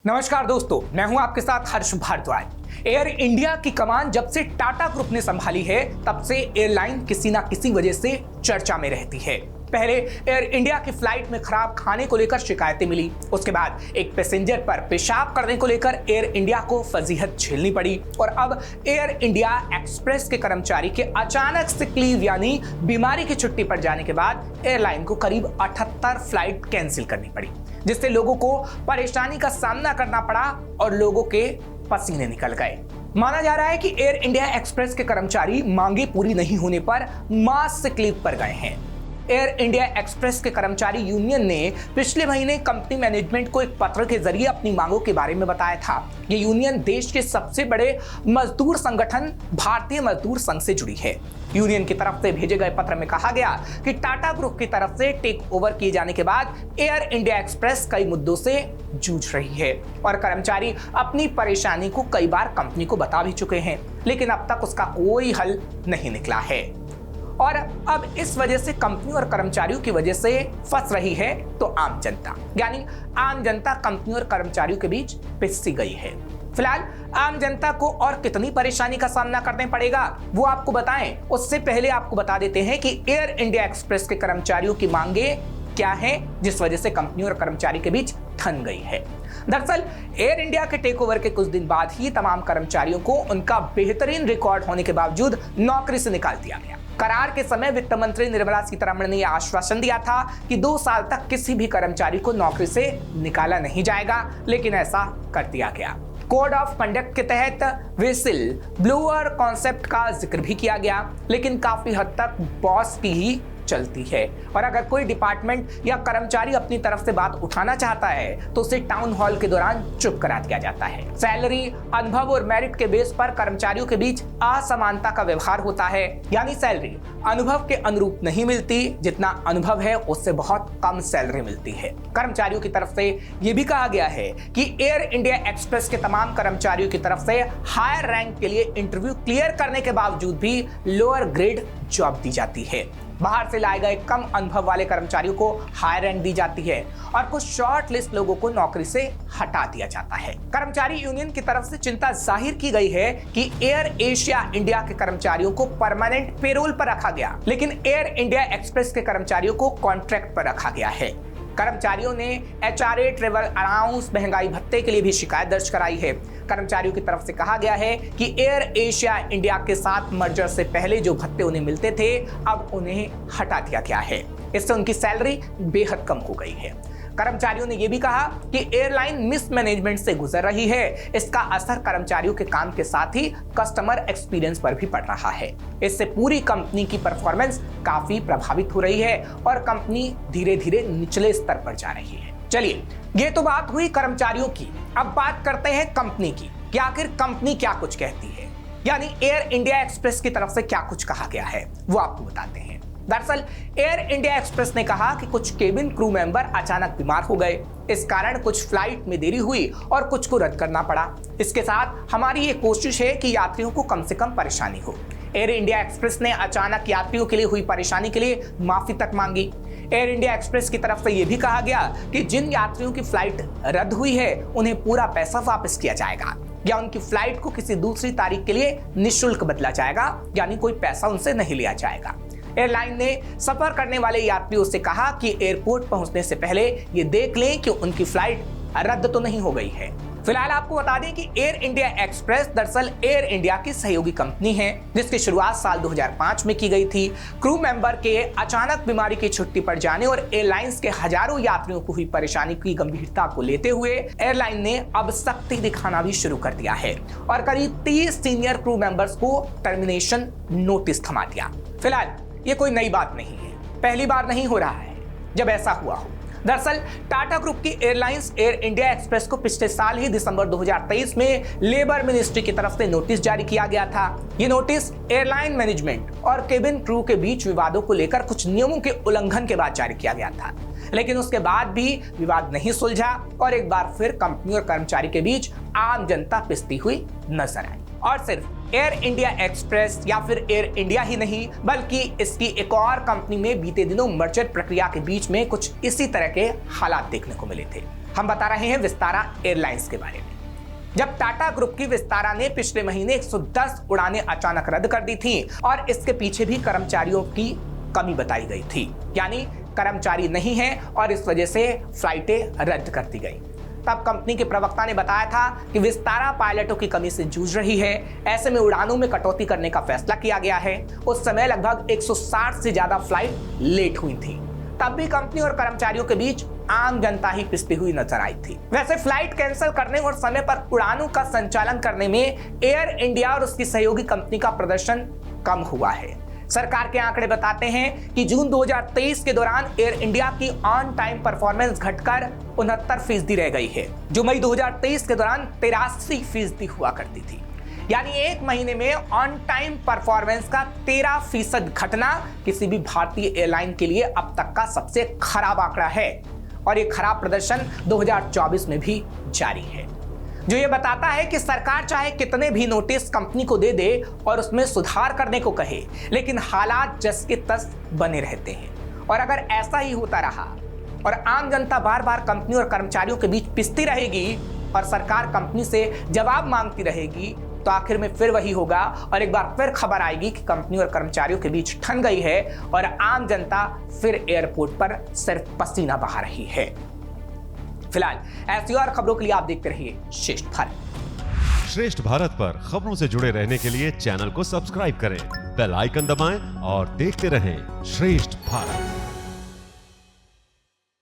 नमस्कार दोस्तों, मैं हूं आपके साथ हर्ष भारद्वाज। एयर इंडिया की कमान जब से टाटा ग्रुप ने संभाली है तब से एयरलाइन किसी ना किसी वजह से चर्चा में रहती है। पहले एयर इंडिया की फ्लाइट में खराब खाने को लेकर शिकायतें मिली, उसके बाद एक पैसेंजर पर पेशाब करने को लेकर एयर इंडिया को फजीहत झेलनी पड़ी और अब एयर इंडिया एक्सप्रेस के कर्मचारी के अचानक सिक लीव यानी बीमारी की छुट्टी पर जाने के बाद एयरलाइन को करीब 78 फ्लाइट कैंसिल करनी पड़ी, जिससे लोगों को परेशानी का सामना करना पड़ा और लोगों के पसीने निकल गए। माना जा रहा है कि एयर इंडिया एक्सप्रेस के कर्मचारी मांगे पूरी नहीं होने पर मास सिक लीव पर गए हैं। एयर इंडिया एक्सप्रेस के कर्मचारी यूनियन ने पिछले महीने कंपनी मैनेजमेंट को एक पत्र के जरिए अपनी मांगों के बारे में बताया था। ये यूनियन देश के सबसे बड़े मजदूर संगठन भारतीय मजदूर संघ से जुड़ी है। यूनियन की तरफ से भेजे गए पत्र में कहा गया कि टाटा ग्रुप की तरफ से टेक ओवर किए जाने के बाद एयर इंडिया एक्सप्रेस कई मुद्दों से जूझ रही है और कर्मचारी अपनी परेशानी को कई बार कंपनी को बता भी चुके हैं, लेकिन अब तक उसका कोई हल नहीं निकला है और अब इस वजह से कंपनी और कर्मचारियों की वजह से फंस रही है तो आम जनता, यानी आम जनता कंपनी और कर्मचारियों के बीच पिस गई है। फिलहाल आम जनता को और कितनी परेशानी का सामना करने पड़ेगा वो आपको बताएं, उससे पहले आपको बता देते हैं कि एयर इंडिया एक्सप्रेस के कर्मचारियों की मांगे क्या है जिस वजह से कंपनी और कर्मचारी के बीच ठन गई है। दरअसल एयर इंडिया के टेक ओवर के कुछ दिन बाद ही तमाम कर्मचारियों को उनका बेहतरीन रिकॉर्ड होने के बावजूद नौकरी से निकाल दिया गया। करार के समय वित्त मंत्री निर्मला सीतारमण ने यह आश्वासन दिया था कि 2 साल तक किसी भी कर्मचारी को नौकरी से निकाला नहीं जाएगा, लेकिन ऐसा कर दिया गया। कोड ऑफ कंडक्ट के तहत विसिल ब्लोअर कॉन्सेप्ट का जिक्र भी किया गया, लेकिन काफी हद तक बॉस की ही चलती है और अगर कोई डिपार्टमेंट या कर्मचारी अपनी तरफ से बात उठाना चाहता है तो उसे टाउन हॉल के दौरान चुप करा दिया जाता है। सैलरी, अनुभव और मेरिट के बेस पर कर्मचारियों के बीच असमानता का व्यवहार होता है, यानी सैलरी अनुभव के अनुरूप नहीं मिलती, जितना अनुभव है उससे बहुत कम सैलरी मिलती है। कर्मचारियों की तरफ से यह भी कहा गया है कि एयर इंडिया एक्सप्रेस के तमाम कर्मचारियों की तरफ से हायर रैंक के लिए इंटरव्यू क्लियर करने के बावजूद भी लोअर ग्रेड जॉब दी जाती है। बाहर से लाए गए कम अनुभव वाले कर्मचारियों को हायर रैंक दी जाती है और कुछ शॉर्ट लिस्ट लोगों को नौकरी से हटा दिया जाता है। कर्मचारी यूनियन की तरफ से चिंता जाहिर की गई है कि एयर एशिया इंडिया के कर्मचारियों को परमानेंट पेरोल पर रखा गया, लेकिन एयर इंडिया एक्सप्रेस के कर्मचारियों को कॉन्ट्रैक्ट पर रखा गया है। कर्मचारियों ने एचआरए, ट्रेवल अलाउंस, महंगाई भत्ते के लिए भी शिकायत दर्ज कराई है। कर्मचारियों की तरफ से कहा गया है कि एयर एशिया इंडिया के साथ मर्जर से पहले जो भत्ते उन्हें मिलते थे अब उन्हें हटा दिया गया है। इससे उनकी सैलरी बेहद कम हो गई है। कर्मचारियों ने यह भी कहा कि एयरलाइन मिसमैनेजमेंट से गुजर रही है। इसका असर कर्मचारियों के काम के साथ ही कस्टमर एक्सपीरियंस पर भी पड़ रहा है। इससे पूरी कंपनी की परफॉर्मेंस काफी प्रभावित हो रही है और कंपनी धीरे धीरे निचले स्तर पर जा रही है। चलिए, ये तो बात हुई कर्मचारियों की। अब बात करते हैं कंपनी की कि आखिर कंपनी क्या कुछ कहती है, यानी एयर इंडिया एक्सप्रेस की तरफ से क्या कुछ कहा गया है वो आपको बताते हैं। दरअसल एयर इंडिया एक्सप्रेस ने कहा कि कुछ केबिन क्रू मेंबर अचानक बीमार हो गए, इस कारण कुछ फ्लाइट में देरी हुई और कुछ को रद्द करना पड़ा। इसके साथ हमारी ये कोशिश है कि यात्रियों को कम से कम परेशानी हो। एयर इंडिया एक्सप्रेस ने अचानक यात्रियों के लिए हुई परेशानी के लिए माफी तक मांगी। एयर इंडिया एक्सप्रेस की तरफ से यह भी कहा गया कि जिन यात्रियों की फ्लाइट रद्द हुई है उन्हें पूरा पैसा वापस किया जाएगा या उनकी फ्लाइट को किसी दूसरी तारीख के लिए निःशुल्क बदला जाएगा, यानी कोई पैसा उनसे नहीं लिया जाएगा। एयरलाइन ने सफर करने वाले यात्रियों से कहा कि एयरपोर्ट पहुंचने से पहले ये देख लें कि उनकी फ्लाइट रद्द तो नहीं हो गई है। फिलहाल आपको बता दें कि एयर इंडिया एक्सप्रेस दरअसल एयर इंडिया की सहयोगी कंपनी है, जिसकी शुरुआत साल 2005 में की गई थी। क्रू मेंबर के अचानक बीमारी की छुट्टी पर जाने और एयरलाइंस के हजारों यात्रियों को हुई परेशानी की गंभीरता को लेते हुए एयरलाइन ने अब सख्ती दिखाना भी शुरू कर दिया है और करीब 30 सीनियर क्रू मेंबर्स को टर्मिनेशन नोटिस थमा दिया। फिलहाल ये कोई नई बात नहीं है, पहली बार नहीं हो रहा है जब ऐसा हुआ हो। दरअसल टाटा ग्रुप की एयरलाइंस एयर इंडिया एक्सप्रेस को पिछले साल ही दिसंबर 2023 में लेबर मिनिस्ट्री की तरफ से नोटिस जारी किया गया था। ये नोटिस एयरलाइन मैनेजमेंट और केबिन क्रू के बीच विवादों को लेकर कुछ नियमों के उल्लंघन के बाद जारी किया गया था, लेकिन उसके बाद भी विवाद नहीं सुलझा और एक बार फिर कंपनी और कर्मचारी के बीच आम जनता पिसती हुई नजर आई। और सिर्फ एयर इंडिया एक्सप्रेस या फिर एयर इंडिया ही नहीं बल्कि इसकी एक और कंपनी में बीते दिनों मर्जर प्रक्रिया के बीच में कुछ इसी तरह के हालात देखने को मिले थे। हम बता रहे हैं विस्तारा एयरलाइंस के बारे में। जब टाटा ग्रुप की विस्तारा ने पिछले महीने 110 उड़ानें अचानक रद्द कर दी थी और इसके पीछे भी कर्मचारियों की कमी बताई गई थी, यानी कर्मचारी नहीं है और इस वजह से फ्लाइटें रद्द कर दी गई। तब कंपनी के प्रवक्ता ने बताया था कि विस्तारा पायलटों की कमी से जूझ रही है, ऐसे में उड़ानों में कटौती करने का फैसला किया गया है। उस समय लगभग 160 से ज्यादा फ्लाइट लेट हुई थी। तब भी कंपनी और कर्मचारियों के बीच आम जनता ही पिसती हुई नजर आई थी। वैसे फ्लाइट कैंसिल करने और समय पर उड़ानों का संचालन करने में एयर इंडिया और उसकी सहयोगी कंपनी का प्रदर्शन कम हुआ है। सरकार के आंकड़े बताते हैं कि जून 2023 के दौरान एयर इंडिया की ऑन टाइम परफॉर्मेंस घटकर 69% रह गई है, जो मई 2023 के दौरान 83% हुआ करती थी। यानी एक महीने में ऑन टाइम परफॉर्मेंस का 13% घटना किसी भी भारतीय एयरलाइन के लिए अब तक का सबसे खराब आंकड़ा है और ये खराब प्रदर्शन 2024 में भी जारी है, जो ये बताता है कि सरकार चाहे कितने भी नोटिस कंपनी को दे दे और उसमें सुधार करने को कहे, लेकिन हालात जस के तस बने रहते हैं। और अगर ऐसा ही होता रहा और आम जनता बार बार कंपनी और कर्मचारियों के बीच पिसती रहेगी और सरकार कंपनी से जवाब मांगती रहेगी, तो आखिर में फिर वही होगा और एक बार फिर खबर आएगी कि कंपनी और कर्मचारियों के बीच ठन गई है और आम जनता फिर एयरपोर्ट पर सिर्फ पसीना बहा रही है। फिलहाल ऐसी और खबरों के लिए आप देखते रहिए श्रेष्ठ भारत। श्रेष्ठ भारत पर खबरों से जुड़े रहने के लिए चैनल को सब्सक्राइब करें, बेल आइकन दबाएं और देखते रहें श्रेष्ठ भारत।